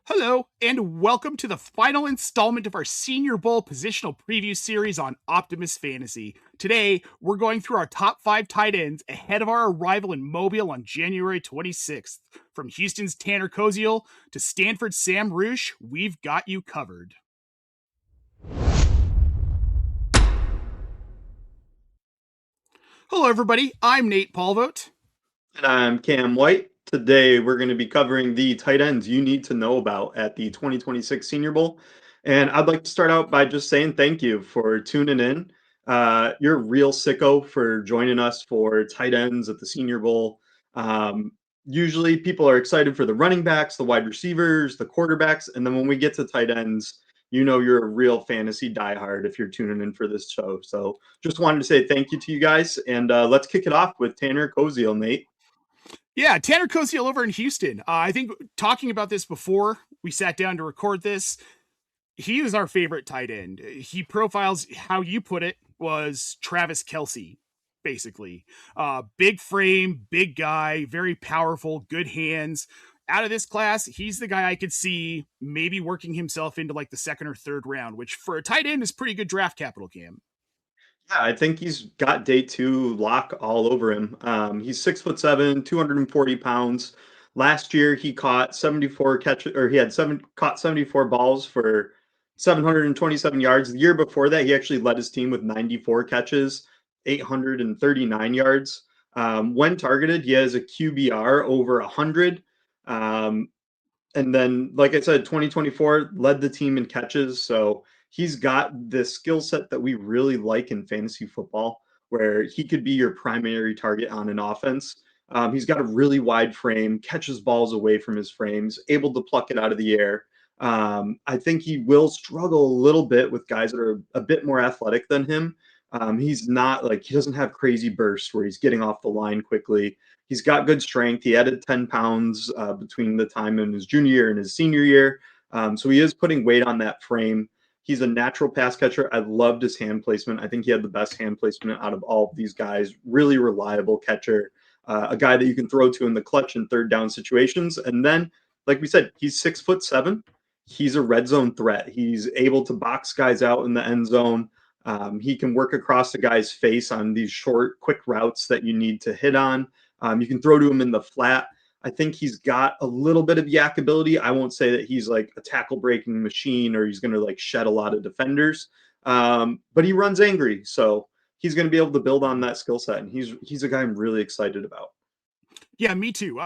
Hello, and welcome to the final installment of our Senior Bowl positional preview series on Optimus Fantasy. Today, we're going through our top 5 tight ends ahead of our arrival in Mobile on January 26th. From Houston's Tanner Koziol to Stanford's Sam Roush, we've got you covered. Hello, everybody. I'm Nate Paulvote. And I'm Cam White. Today, we're going to be covering the tight ends you need to know about at the 2026 Senior Bowl. And I'd like to start out by just saying thank you for tuning in. You're a real sicko for joining us for tight ends at the Senior Bowl. Usually, people are excited for the running backs, the wide receivers, the quarterbacks. And then when we get to tight ends, you know you're a real fantasy diehard if you're tuning in for this show. So just wanted to say thank you to you guys. And let's kick it off with Tanner Koziol, Nate. Yeah, Tanner Koziol over in Houston. I think talking about this before we sat down to record this, he was our favorite tight end. He profiles, how you put it, was Travis Kelce, basically. Big frame, big guy, very powerful, good hands. Out of this class, he's the guy I could see maybe working himself into like the second or third round, which for a tight end is pretty good draft capital, Cam. Yeah, I think he's got day two lock all over him. He's 6'7", 240 pounds. Last year he caught 74 catches, or he had caught 74 balls for 727 yards. The year before that, he actually led his team with 94 catches, 839 yards. When targeted, he has a QBR over 100. Um, and then, like I said, 2024 led the team in catches. So he's got this skill set that we really like in fantasy football, where he could be your primary target on an offense. He's got a really wide frame, catches balls away from his frames, able to pluck it out of the air. I think he will struggle a little bit with guys that are a bit more athletic than him. He's not like, he doesn't have crazy bursts where he's getting off the line quickly. He's got good strength. He added 10 pounds between the time in his junior year and his senior year. So he is putting weight on that frame. He's a natural pass catcher. I loved his hand placement. I think he had the best hand placement out of all of these guys. Really reliable catcher, a guy that you can throw to in the clutch and third down situations. And then, like we said, he's 6'7". He's a red zone threat. He's able to box guys out in the end zone. He can work across the guy's face on these short, quick routes that you need to hit on. You can throw to him in the flat. I think he's got a little bit of yak ability. I won't say that he's like a tackle breaking machine or he's going to like shed a lot of defenders, but he runs angry. So he's going to be able to build on that skill set. And he's a guy I'm really excited about. Yeah, me too.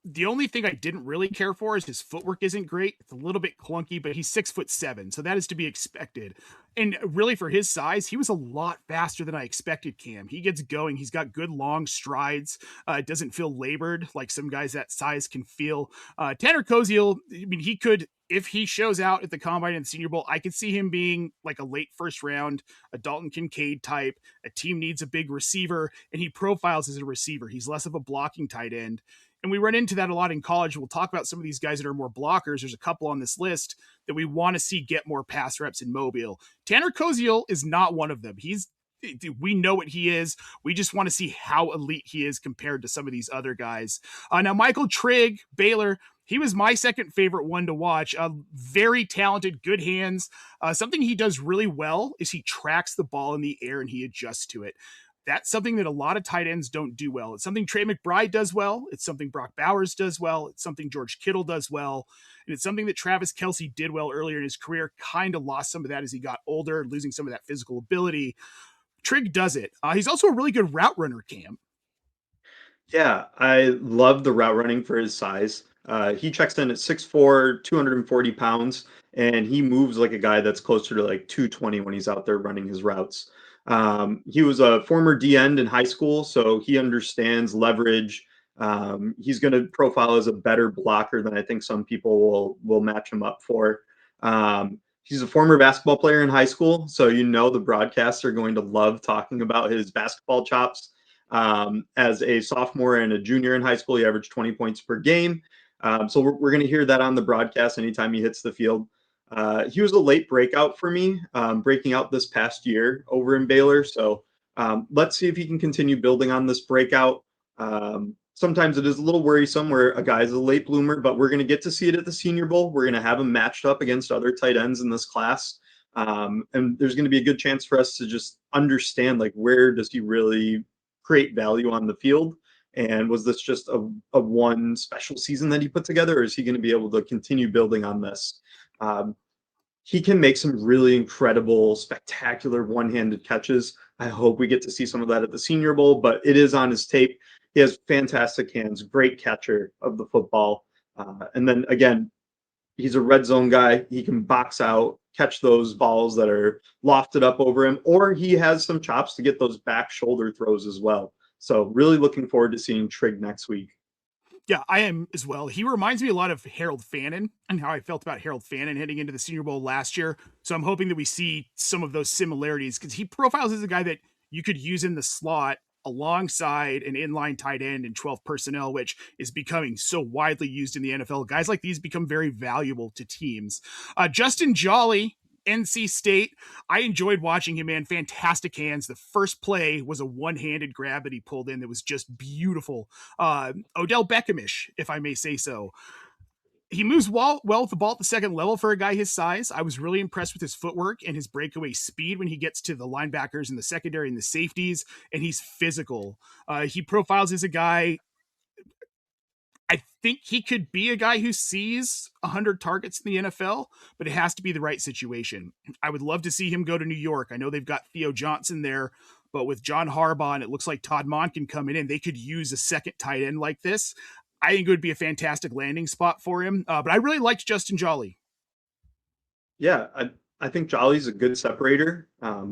The only thing I didn't really care for is his footwork isn't great. It's a little bit clunky, but he's 6'7", so that is to be expected. And really, for his size, he was a lot faster than I expected. Cam, he gets going. He's got good long strides. It doesn't feel labored like some guys that size can feel. Tanner Koziol, I mean, he could, if he shows out at the combine and the Senior Bowl, I could see him being like a late first round, a Dalton Kincaid type. A team needs a big receiver, and he profiles as a receiver. He's less of a blocking tight end. And we run into that a lot in college. We'll talk about some of these guys that are more blockers. There's a couple on this list that we want to see get more pass reps in Mobile. Tanner Koziol is not one of them. We know what he is. We just want to see how elite he is compared to some of these other guys. Now, Michael Trigg, Baylor, he was my second favorite one to watch. Very talented, good hands. Something he does really well is he tracks the ball in the air and he adjusts to it. That's something that a lot of tight ends don't do well. It's something Trey McBride does well. It's something Brock Bowers does well. It's something George Kittle does well. And it's something that Travis Kelce did well earlier in his career, kind of lost some of that as he got older, losing some of that physical ability. Trigg does it. He's also a really good route runner, Cam. Yeah, I love the route running for his size. He checks in at 6'4", 240 pounds, and he moves like a guy that's closer to like 220 when he's out there running his routes. He was a former D end in high school, so he understands leverage. He's going to profile as a better blocker than I think some people will match him up for. He's a former basketball player in high school, so you know the broadcasts are going to love talking about his basketball chops. As a sophomore and a junior in high school, he averaged 20 points per game. So we're going to hear that on the broadcast anytime he hits the field. He was a late breakout for me, breaking out this past year over in Baylor. So let's see if he can continue building on this breakout. sometimes it is a little worrisome where a guy's a late bloomer, but we're going to get to see it at the Senior Bowl. We're going to have him matched up against other tight ends in this class. And there's going to be a good chance for us to just understand, like, where does he really create value on the field? And was this just a one special season that he put together, or is he going to be able to continue building on this? Um, he can make some really incredible, spectacular one-handed catches. I hope we get to see some of that at the Senior Bowl, but it is on his tape. He has fantastic hands, great catcher of the football. And then again, he's a red zone guy. He can box out, catch those balls that are lofted up over him, or he has some chops to get those back shoulder throws as well. So really looking forward to seeing Trigg next week. Yeah, I am as well. He reminds me a lot of Harold Fannin and how I felt about Harold Fannin heading into the Senior Bowl last year. So I'm hoping that we see some of those similarities because he profiles as a guy that you could use in the slot alongside an inline tight end in 12 personnel, which is becoming so widely used in the NFL. Guys like these become very valuable to teams. Justin Joly, NC State. I enjoyed watching him, man. Fantastic hands. The first play was a one-handed grab that he pulled in that was just beautiful. Odell Beckhamish, if I may say so. He moves well with the ball at the second level for a guy his size. I was really impressed with his footwork and his breakaway speed when he gets to the linebackers and the secondary and the safeties, and he's physical. He profiles as a guy. I think he could be a guy who sees 100 targets in the NFL, but it has to be the right situation. I would love to see him go to New York. I know they've got Theo Johnson there, but with John Harbaugh and it looks like Todd Monken coming in, they could use a second tight end like this. I think it would be a fantastic landing spot for him. But I really liked Justin Joly. Yeah, I think Jolly's a good separator,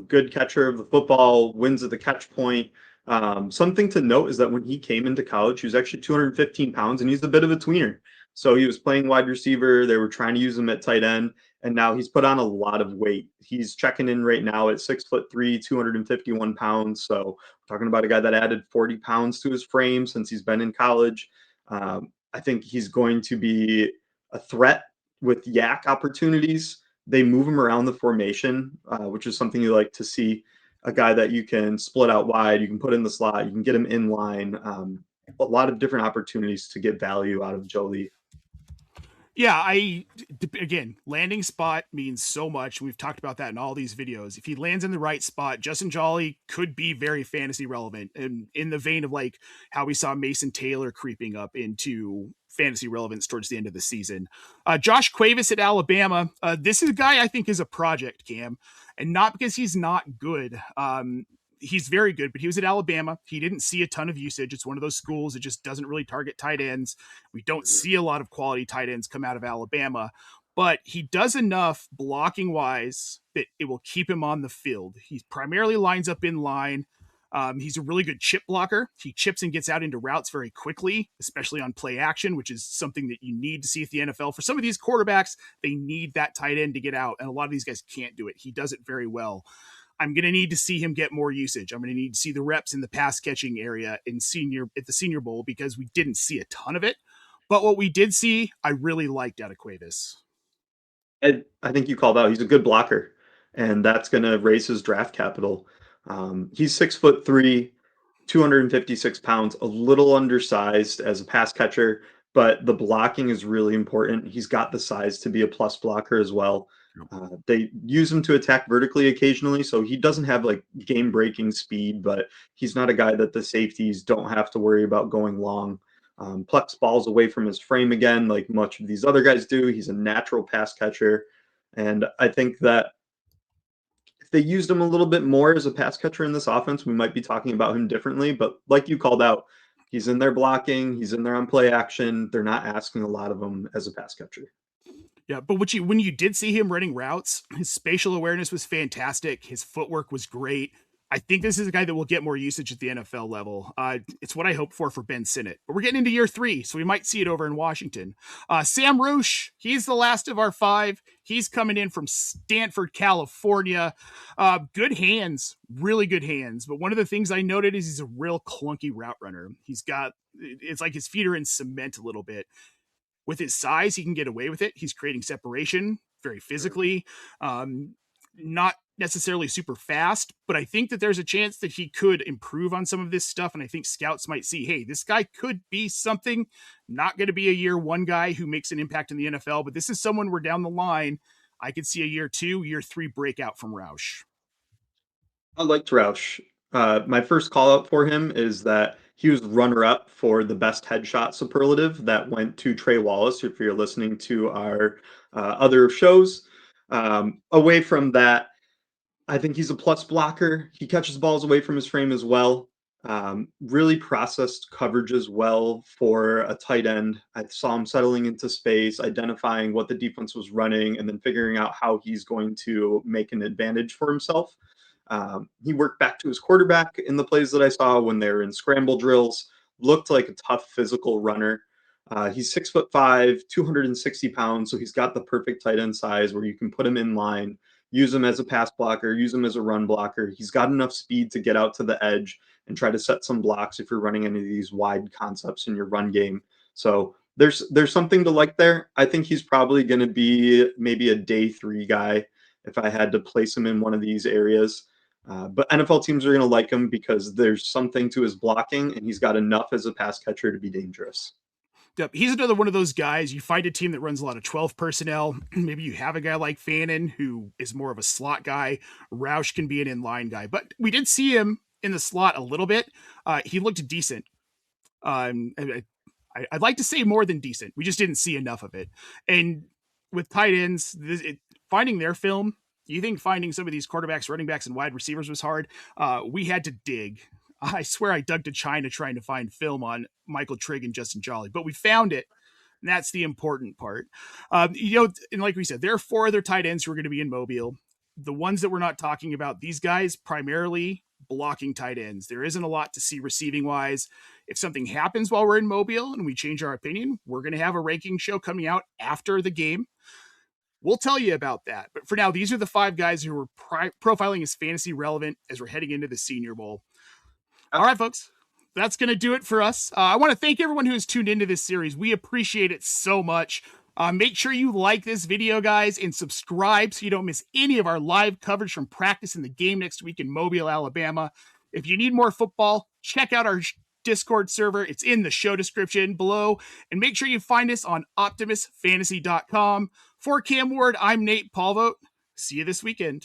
good catcher of the football, wins at the catch point. Something to note is that when he came into college, he was actually 215 pounds and he's a bit of a tweener. So he was playing wide receiver. They were trying to use him at tight end, and now he's put on a lot of weight. He's checking in right now at 6'3", 251 pounds. So we're talking about a guy that added 40 pounds to his frame since he's been in college. I think he's going to be a threat with yak opportunities. They move him around the formation, which is something you like to see. A guy that you can split out wide, you can put in the slot, you can get him in line. A lot of different opportunities to get value out of Joly. Yeah, again, landing spot means so much. We've talked about that in all these videos. If he lands in the right spot, Justin Joly could be very fantasy relevant, and in the vein of like how we saw Mason Taylor creeping up into fantasy relevance towards the end of the season. Josh Cuevas at Alabama. This is a guy I think is a project, Cam, and not because he's not good. He's very good, but he was at Alabama. He didn't see a ton of usage. It's one of those schools that just doesn't really target tight ends. We don't see a lot of quality tight ends come out of Alabama, but he does enough blocking wise that it will keep him on the field. He primarily lines up in line. He's a really good chip blocker. He chips and gets out into routes very quickly, especially on play action, which is something that you need to see at the NFL. For some of these quarterbacks, they need that tight end to get out, and a lot of these guys can't do it. He does it very well. I'm going to need to see him get more usage. I'm going to need to see the reps in the pass catching area at the Senior Bowl because we didn't see a ton of it. But what we did see, I really liked out of Cuevas. I think you called out. He's a good blocker, and that's going to raise his draft capital. He's 6'3", 256 pounds, a little undersized as a pass catcher, but the blocking is really important. He's got the size to be a plus blocker as well. They use him to attack vertically occasionally, so he doesn't have like game breaking speed, but he's not a guy that the safeties don't have to worry about going long. Plucks balls away from his frame again, like much of these other guys do. He's a natural pass catcher. And I think that if they used him a little bit more as a pass catcher in this offense, we might be talking about him differently. But like you called out, he's in there blocking, he's in there on play action. They're not asking a lot of him as a pass catcher. Yeah, but when you did see him running routes, his spatial awareness was fantastic. His footwork was great. I think this is a guy that will get more usage at the NFL level. It's what I hope for Ben Sinnott. But we're getting into year 3, so we might see it over in Washington. Sam Roush, he's the last of our 5. He's coming in from Stanford, California. Good hands, really good hands. But one of the things I noted is he's a real clunky route runner. It's like his feet are in cement a little bit. With his size, he can get away with it. He's creating separation very physically. Not necessarily super fast, but I think that there's a chance that he could improve on some of this stuff. And I think scouts might see, hey, this guy could be something, not going to be a year one guy who makes an impact in the NFL, but this is someone where down the line, I could see a year two, year three breakout from Roush. I liked Roush. My first call out for him is that he was runner up for the best headshot superlative that went to Trey Wallace. If you're listening to our other shows, away from that, I think he's a plus blocker. He catches balls away from his frame as well. Really processed coverages well for a tight end. I saw him settling into space, identifying what the defense was running, and then figuring out how he's going to make an advantage for himself. He worked back to his quarterback in the plays that I saw when they were in scramble drills. Looked like a tough physical runner. He's 6'5", 260 pounds, so he's got the perfect tight end size where you can put him in line, use him as a pass blocker, use him as a run blocker. He's got enough speed to get out to the edge and try to set some blocks if you're running any of these wide concepts in your run game. So there's something to like there. I think he's probably going to be maybe a day 3 guy if I had to place him in one of these areas. But NFL teams are going to like him because there's something to his blocking, and he's got enough as a pass catcher to be dangerous. Yep. He's another one of those guys. You find a team that runs a lot of 12 personnel. Maybe you have a guy like Fannin who is more of a slot guy. Roush can be an inline guy, but we did see him in the slot a little bit. He looked decent. I'd like to say more than decent. We just didn't see enough of it. And with tight ends, finding their film, you think finding some of these quarterbacks, running backs, and wide receivers was hard? We had to dig. I swear I dug to China trying to find film on Michael Trigg and Justin Joly, but we found it. And that's the important part. And like we said, there are 4 other tight ends who are going to be in Mobile. The ones that we're not talking about, these guys primarily blocking tight ends. There isn't a lot to see receiving wise. If something happens while we're in Mobile and we change our opinion, we're going to have a ranking show coming out after the game. We'll tell you about that. But for now, these are the 5 guys who are profiling as fantasy relevant as we're heading into the Senior Bowl. All right, folks, that's going to do it for us. I want to thank everyone who has tuned into this series. We appreciate it so much. Make sure you like this video, guys, and subscribe so you don't miss any of our live coverage from practice in the game next week in Mobile, Alabama. If you need more football, check out our Discord server. It's in the show description below. And make sure you find us on optimusfantasy.com. For Cam Ward, I'm Nate Palvote. See you this weekend.